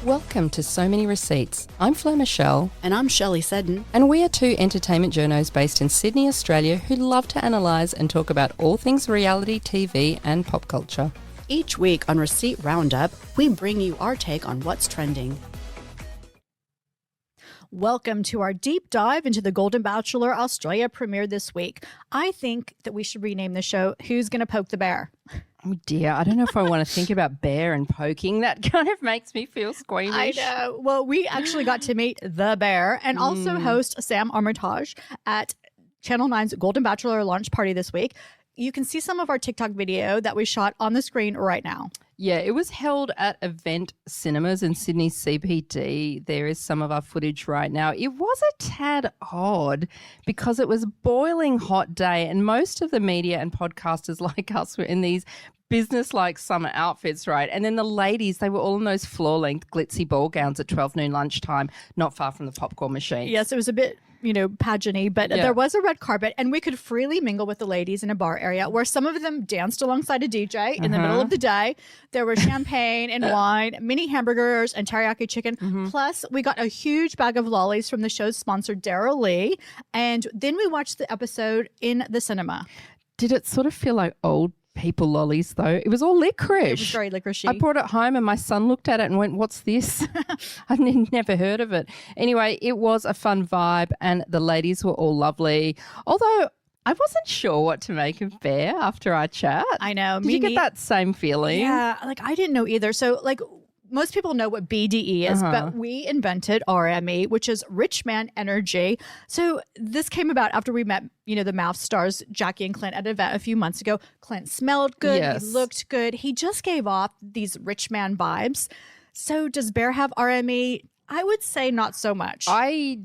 Welcome to So Many Receipts. I'm Flo Michelle. And I'm Shelley Seddon. And we are two entertainment journos based in Sydney, Australia who love to analyse and talk about all things reality, TV and pop culture. Each week on Receipt Roundup, we bring you our take on what's trending. Welcome to our deep dive into the Golden Bachelor Australia premiere this week. I think that we should rename the show Who's Gonna Poke the Bear? Oh dear, I don't know if I want to think about bear and poking. That kind of makes me feel squeamish. I know. Well, we actually got to meet the bear and also host Sam Armytage at Channel 9's Golden Bachelor launch party this week. You can see some of our TikTok video that we shot on the screen right now. Yeah, it was held at Event Cinemas in Sydney CBD. There is some of our footage right now. It was a tad odd because it was a boiling hot day and most of the media and podcasters like us were in these business-like summer outfits, right? And then the ladies, they were all in those floor-length glitzy ball gowns at 12 noon lunchtime, not far from the popcorn machine. Yes, it was a bit, pageant-y, but there was a red carpet and we could freely mingle with the ladies in a bar area where some of them danced alongside a DJ in the middle of the day. There was champagne and wine, mini hamburgers and teriyaki chicken. Plus, we got a huge bag of lollies from the show's sponsor, Daryl Lee. And then we watched the episode in the cinema. Did it sort of feel like old people lollies though? It was all licorice. It was very licorice-y. I brought it home and my son looked at it and went, "What's this?" I'd never heard of it. Anyway, it was a fun vibe and the ladies were all lovely. Although I wasn't sure what to make of Bear after our chat. I know. Did you get that same feeling? Yeah, I didn't know either. So most people know what BDE is, but we invented RME, which is Rich Man Energy. So this came about after we met, the MAFS stars Jackie and Clint at an event a few months ago. Clint smelled good. Yes. He looked good. He just gave off these rich man vibes. So does Bear have RME? I would say not so much. I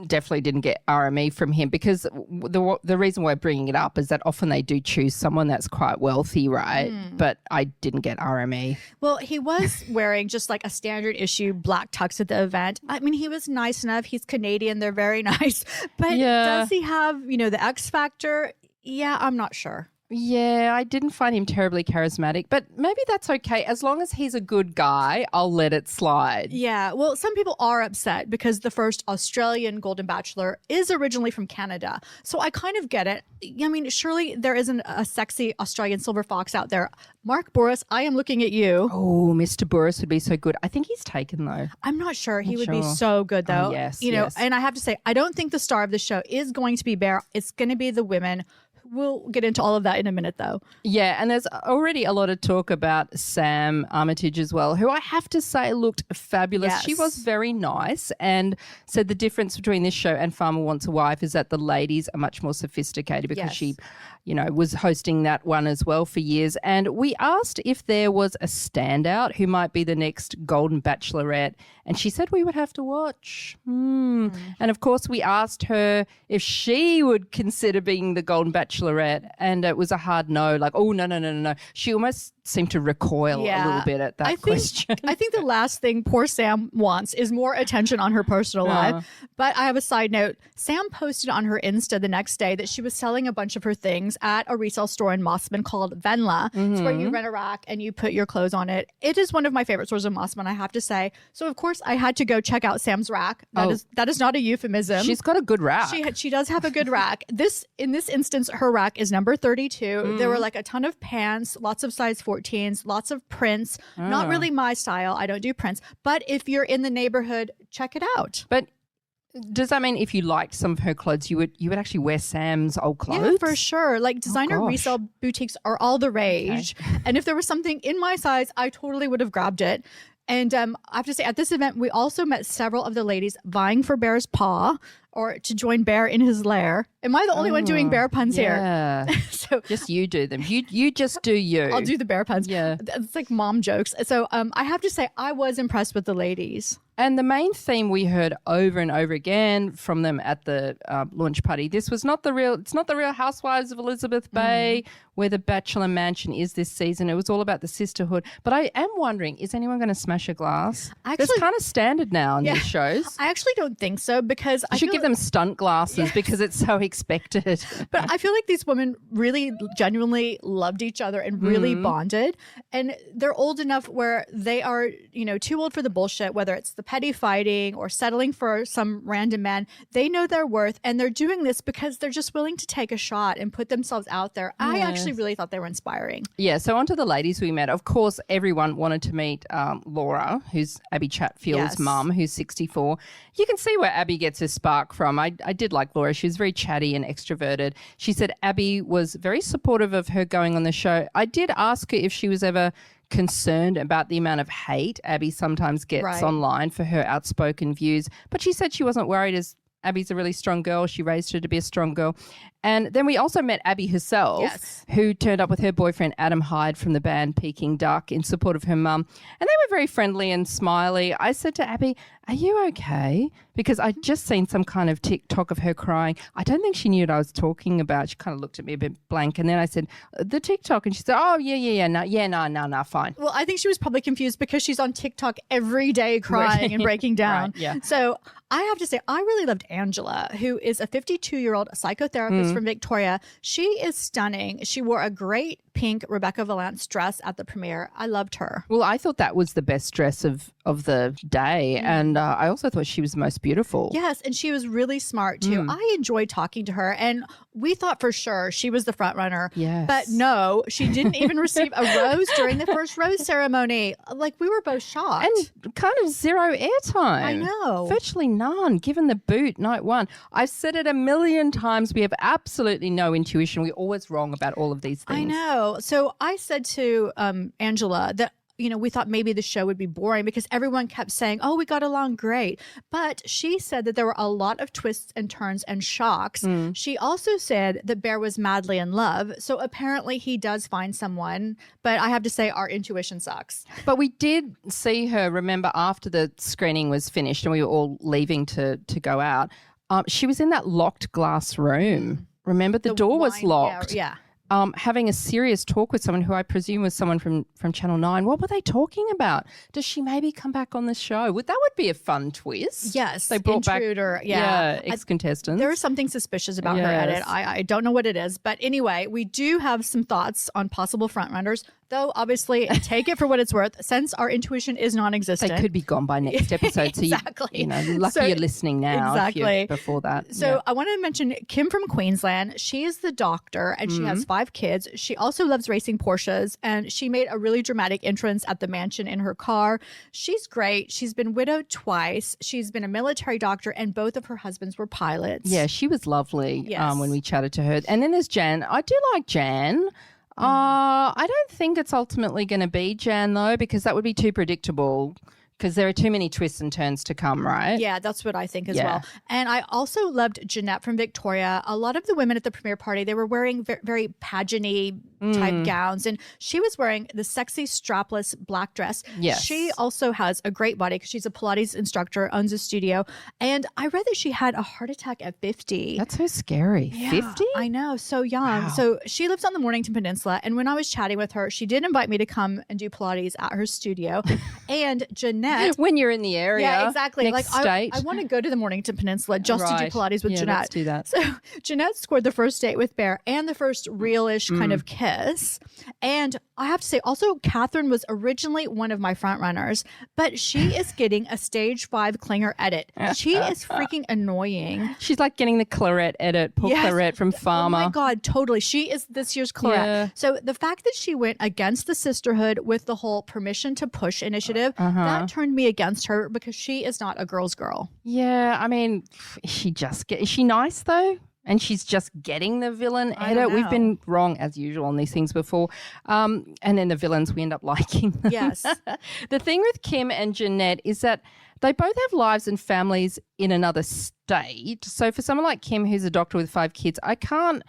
definitely didn't get RME from him because the reason why I'm bringing it up is that often they do choose someone that's quite wealthy, right? But I didn't get RME. Well, he was wearing just like a standard issue black tux at the event. I mean, he was nice enough. He's Canadian. They're very nice. But does he have, the X factor? Yeah, I'm not sure. Yeah, I didn't find him terribly charismatic, but maybe that's okay. As long as he's a good guy, I'll let it slide. Yeah, well, some people are upset because the first Australian Golden Bachelor is originally from Canada. So I kind of get it. I mean, surely there isn't a sexy Australian silver fox out there. Mark Bouris, I am looking at you. Oh, Mr. Bouris would be so good. I think he's taken though. I'm not sure. He would be so good though. Yes, and I have to say, I don't think the star of the show is going to be Bear. It's going to be the women. We'll get into all of that in a minute, though. Yeah, and there's already a lot of talk about Sam Armytage as well, who I have to say looked fabulous. Yes. She was very nice and said the difference between this show and Farmer Wants a Wife is that the ladies are much more sophisticated because she, was hosting that one as well for years. And we asked if there was a standout who might be the next Golden Bachelorette, and she said we would have to watch. And of course, we asked her if she would consider being the Golden Bachelorette, and it was a hard no, like, oh, no. She almost seemed to recoil a little bit at that question. I think the last thing poor Sam wants is more attention on her personal life. But I have a side note. Sam posted on her Insta the next day that she was selling a bunch of her things at a resale store in Mosman called Venla. It's where you rent a rack and you put your clothes on it. It is one of my favorite stores in Mosman, I have to say. So, of course, I had to go check out Sam's rack. That is not a euphemism. She's got a good rack. She does have a good rack. In this instance, her rack is number 32. There were like a ton of pants, lots of size 14s, lots of prints. Not really my style. I don't do prints. But if you're in the neighborhood, check it out. But does that mean if you liked some of her clothes, you would actually wear Sam's old clothes? Yeah, for sure. Like designer resale boutiques are all the rage. Okay. And if there was something in my size, I totally would have grabbed it. And I have to say, at this event, we also met several of the ladies vying for Bear's paw or to join Bear in his lair. Am I the only one doing bear puns here? So just you do them. You just do you. I'll do the bear puns. Yeah. It's like mom jokes. So I have to say, I was impressed with the ladies. And the main theme we heard over and over again from them at the launch party, it's not the real Housewives of Elizabeth Bay where the Bachelor Mansion is this season. It was all about the sisterhood. But I am wondering, is anyone going to smash a glass? It's kind of standard now in these shows. I actually don't think so because I should give them stunt glasses because it's so expected. But I feel like these women really genuinely loved each other and really bonded. And they're old enough where they are, too old for the bullshit, whether it's the petty fighting or settling for some random man. They know their worth and they're doing this because they're just willing to take a shot and put themselves out there. I actually really thought they were inspiring. Yeah, so on to the ladies we met. Of course, everyone wanted to meet Laura, who's Abby Chatfield's mum, who's 64. You can see where Abby gets her spark from. I did like Laura. She was very chatty and extroverted. She said Abby was very supportive of her going on the show. I did ask her if she was ever concerned about the amount of hate Abby sometimes gets online for her outspoken views, but she said she wasn't worried as Abby's a really strong girl. She raised her to be a strong girl. And then we also met Abby herself, who turned up with her boyfriend Adam Hyde from the band Peking Duck in support of her mum. And they were very friendly and smiley. I said to Abby, are you okay? Because I'd just seen some kind of TikTok of her crying. I don't think she knew what I was talking about. She kind of looked at me a bit blank. And then I said, the TikTok. And she said, oh, no, fine. Well, I think she was probably confused because she's on TikTok every day crying and breaking down. So I have to say, I really loved Angela, who is a 52-year-old psychotherapist from Victoria. She is stunning. She wore a great pink Rebecca Valance dress at the premiere. I loved her. Well, I thought that was the best dress of the day. And I also thought she was the most beautiful. Yes, and she was really smart too. I enjoyed talking to her, and we thought for sure she was the front runner. Yes. But no, she didn't even receive a rose during the first rose ceremony. Like, we were both shocked. And kind of zero airtime. I know. Virtually none, given the boot night one. I've said it a million times. We have absolutely no intuition. We're always wrong about all of these things. I know. So I said to Angela that we thought maybe the show would be boring because everyone kept saying, oh, we got along great. But she said that there were a lot of twists and turns and shocks. She also said that Bear was madly in love. So apparently he does find someone. But I have to say our intuition sucks. But we did see her, remember, after the screening was finished and we were all leaving to go out. She was in that locked glass room. Remember, the door was locked. Yeah. Having a serious talk with someone who I presume was someone from Channel 9. What were they talking about? Does she maybe come back on the show? That would be a fun twist. Yes. They brought Intruder, back ex-contestants. There is something suspicious about her edit. I don't know what it is. But anyway, we do have some thoughts on possible frontrunners. Though, obviously, take it for what it's worth. Since our intuition is non-existent. They could be gone by next episode. So exactly. Lucky you're listening now. Exactly. If you're before that. So I want to mention Kim from Queensland. She is the doctor and she has 5 kids. She also loves racing Porsches, and she made a really dramatic entrance at the mansion in her car. She's great. She's been widowed twice. She's been a military doctor, and both of her husbands were pilots. Yeah, she was lovely when we chatted to her. And then there's Jan. I do like Jan. I don't think it's ultimately going to be Jan, though, because that would be too predictable. Because there are too many twists and turns to come, right? Yeah, that's what I think as well. And I also loved Jeanette from Victoria. A lot of the women at the premiere party, they were wearing very pageant-y type gowns. And she was wearing the sexy strapless black dress. Yes. She also has a great body because she's a Pilates instructor, owns a studio. And I read that she had a heart attack at 50. That's so scary. Yeah, 50? I know, so young. Wow. So she lives on the Mornington Peninsula. And when I was chatting with her, she did invite me to come and do Pilates at her studio. And Jeanette, when you're in the area. Yeah, exactly. Next state. I want to go to the Mornington Peninsula just to do Pilates with Jeanette. Let's do that. So Jeanette scored the first date with Bear and the first real-ish kind of kiss. And I have to say, also, Catherine was originally one of my front runners, but she is getting a stage 5 clinger edit. She is freaking annoying. She's like getting the Clarette edit, poor Clarette from Farmer. Oh my God, totally. She is this year's Clarette. Yeah. So the fact that she went against the sisterhood with the whole permission to push initiative, that turned me against her because she is not a girl's girl. Yeah, I mean, is she nice though? And she's just getting the villain edit. We've been wrong as usual on these things before. And then the villains, we end up liking them. Yes. The thing with Kim and Jeanette is that they both have lives and families in another state. So for someone like Kim, who's a doctor with 5 kids, I can't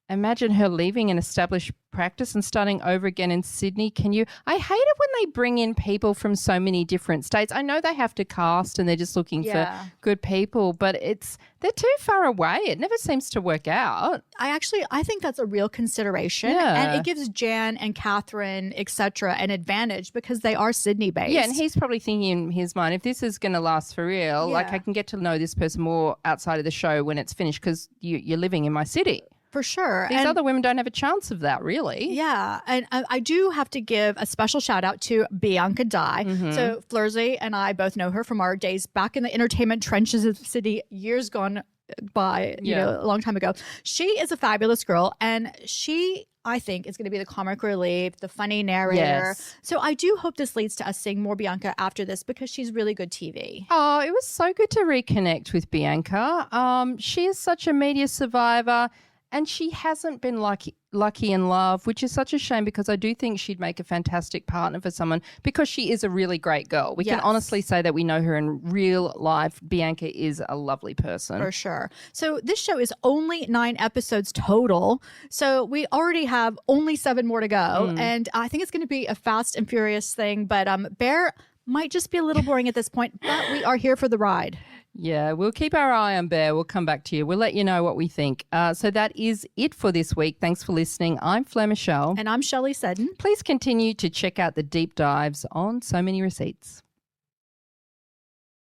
imagine her leaving an established practice and starting over again in Sydney. Can you? I hate it when they bring in people from so many different states. I know they have to cast and they're just looking for good people, but they're too far away. It never seems to work out. I think that's a real consideration. And it gives Jan and Catherine, etc., an advantage because they are Sydney based. Yeah, and he's probably thinking in his mind, if this is going to last for real, like I can get to know this person more outside of the show when it's finished because you're living in my city. For sure. These other women don't have a chance of that, really. Yeah. And I do have to give a special shout out to Bianca Dye. Mm-hmm. So Flurzy and I both know her from our days back in the entertainment trenches of the city, years gone by, you know, a long time ago. She is a fabulous girl, and I think is going to be the comic relief, the funny narrator. Yes. So I do hope this leads to us seeing more Bianca after this because she's really good TV. Oh, it was so good to reconnect with Bianca. She is such a media survivor. And she hasn't been lucky in love, which is such a shame because I do think she'd make a fantastic partner for someone because she is a really great girl. We can honestly say that we know her in real life. Bianca is a lovely person. For sure. So this show is only 9 episodes total. So we already have only 7 more to go. And I think it's going to be a fast and furious thing. But Bear might just be a little boring at this point, but we are here for the ride. Yeah, we'll keep our eye on Bear. We'll come back to you. We'll let you know what we think. So that is it for this week. Thanks for listening. I'm Fleur Michelle. And I'm Shelley Seddon. Please continue to check out the deep dives on So Many Receipts.